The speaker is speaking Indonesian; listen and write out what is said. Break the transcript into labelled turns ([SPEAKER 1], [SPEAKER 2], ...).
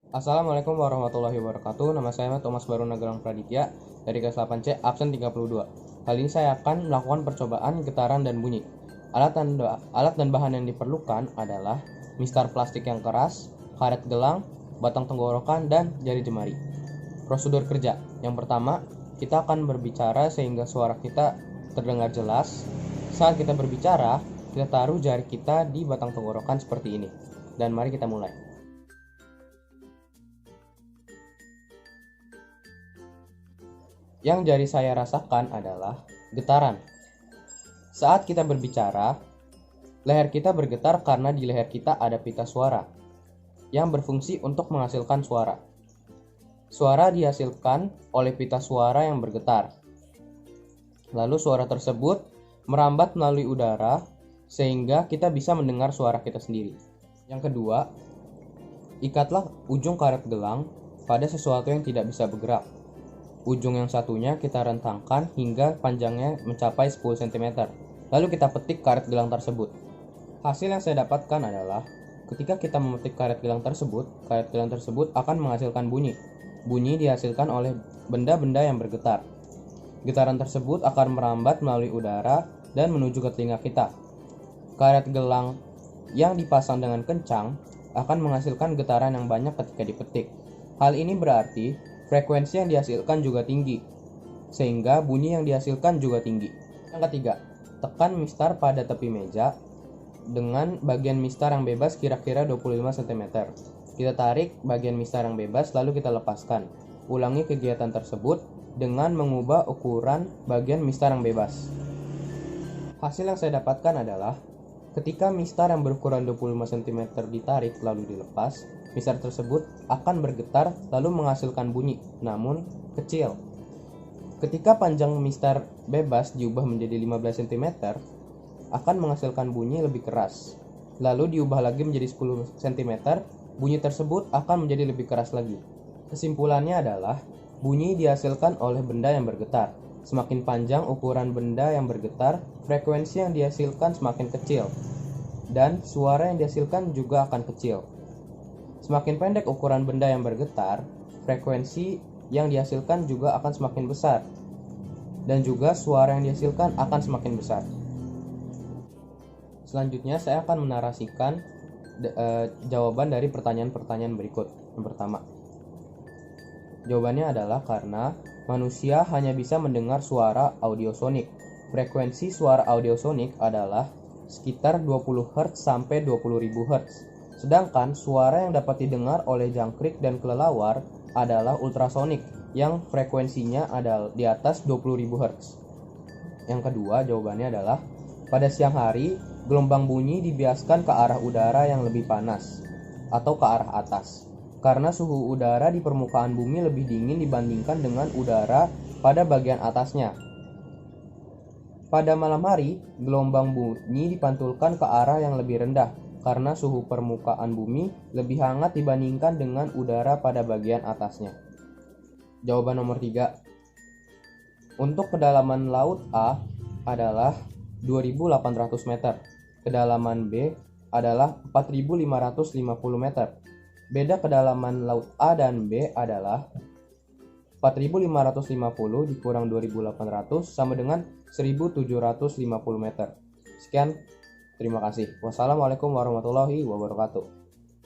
[SPEAKER 1] Assalamualaikum warahmatullahi wabarakatuh. Nama saya Thomas Baru Nagarang Praditya dari kelas 8C absen 32. Kali ini saya akan melakukan percobaan getaran dan bunyi. Alat dan bahan yang diperlukan adalah mistar plastik yang keras, karet gelang, batang tenggorokan, dan jari jemari. Prosedur kerja. Yang pertama, kita akan berbicara sehingga suara kita terdengar jelas. Saat kita berbicara, kita taruh jari kita di batang tenggorokan seperti ini. Dan mari kita mulai. Yang jari saya rasakan adalah getaran. Saat kita berbicara, leher kita bergetar karena di leher kita ada pita suara yang berfungsi untuk menghasilkan suara. Suara dihasilkan oleh pita suara yang bergetar. Lalu suara tersebut merambat melalui udara sehingga kita bisa mendengar suara kita sendiri. Yang kedua, ikatlah ujung karet gelang pada sesuatu yang tidak bisa bergerak. Ujung yang satunya kita rentangkan hingga panjangnya mencapai 10 cm. Lalu kita petik karet gelang tersebut. Hasil yang saya dapatkan adalah ketika kita memetik karet gelang tersebut akan menghasilkan bunyi. Bunyi dihasilkan oleh benda-benda yang bergetar. Getaran tersebut akan merambat melalui udara dan menuju ke telinga kita. Karet gelang yang dipasang dengan kencang akan menghasilkan getaran yang banyak ketika dipetik. Hal ini berarti frekuensi yang dihasilkan juga tinggi, sehingga bunyi yang dihasilkan juga tinggi. Yang ketiga, tekan mistar pada tepi meja dengan bagian mistar yang bebas kira-kira 25 cm. Kita tarik bagian mistar yang bebas lalu kita lepaskan. Ulangi kegiatan tersebut dengan mengubah ukuran bagian mistar yang bebas. Hasil yang saya dapatkan adalah ketika mistar yang berukuran 25 cm ditarik lalu dilepas, mistar tersebut akan bergetar lalu menghasilkan bunyi, namun kecil. Ketika panjang mistar bebas diubah menjadi 15 cm, akan menghasilkan bunyi lebih keras. Lalu diubah lagi menjadi 10 cm, bunyi tersebut akan menjadi lebih keras lagi. Kesimpulannya adalah, bunyi dihasilkan oleh benda yang bergetar. Semakin panjang ukuran benda yang bergetar, frekuensi yang dihasilkan semakin kecil, dan suara yang dihasilkan juga akan kecil. Semakin pendek ukuran benda yang bergetar, frekuensi yang dihasilkan juga akan semakin besar, dan juga suara yang dihasilkan akan semakin besar. Selanjutnya saya akan menarasikan jawaban dari pertanyaan-pertanyaan berikut. Yang pertama, jawabannya adalah karena manusia hanya bisa mendengar suara audiosonik. Frekuensi suara audiosonik adalah sekitar 20 Hz sampai 20.000 Hz. Sedangkan suara yang dapat didengar oleh jangkrik dan kelelawar adalah ultrasonik yang frekuensinya ada di atas 20.000 Hz. Yang kedua, jawabannya adalah pada siang hari, gelombang bunyi dibiaskan ke arah udara yang lebih panas atau ke arah atas. Karena suhu udara di permukaan bumi lebih dingin dibandingkan dengan udara pada bagian atasnya. Pada malam hari, gelombang bunyi dipantulkan ke arah yang lebih rendah karena suhu permukaan bumi lebih hangat dibandingkan dengan udara pada bagian atasnya. Jawaban nomor 3. Untuk kedalaman laut A adalah 2.800 meter. Kedalaman B adalah 4.550 meter. Beda kedalaman laut A dan B adalah 4.550 dikurang 2.800 sama dengan 1.750 meter. Sekian, terima kasih. Wassalamualaikum warahmatullahi wabarakatuh.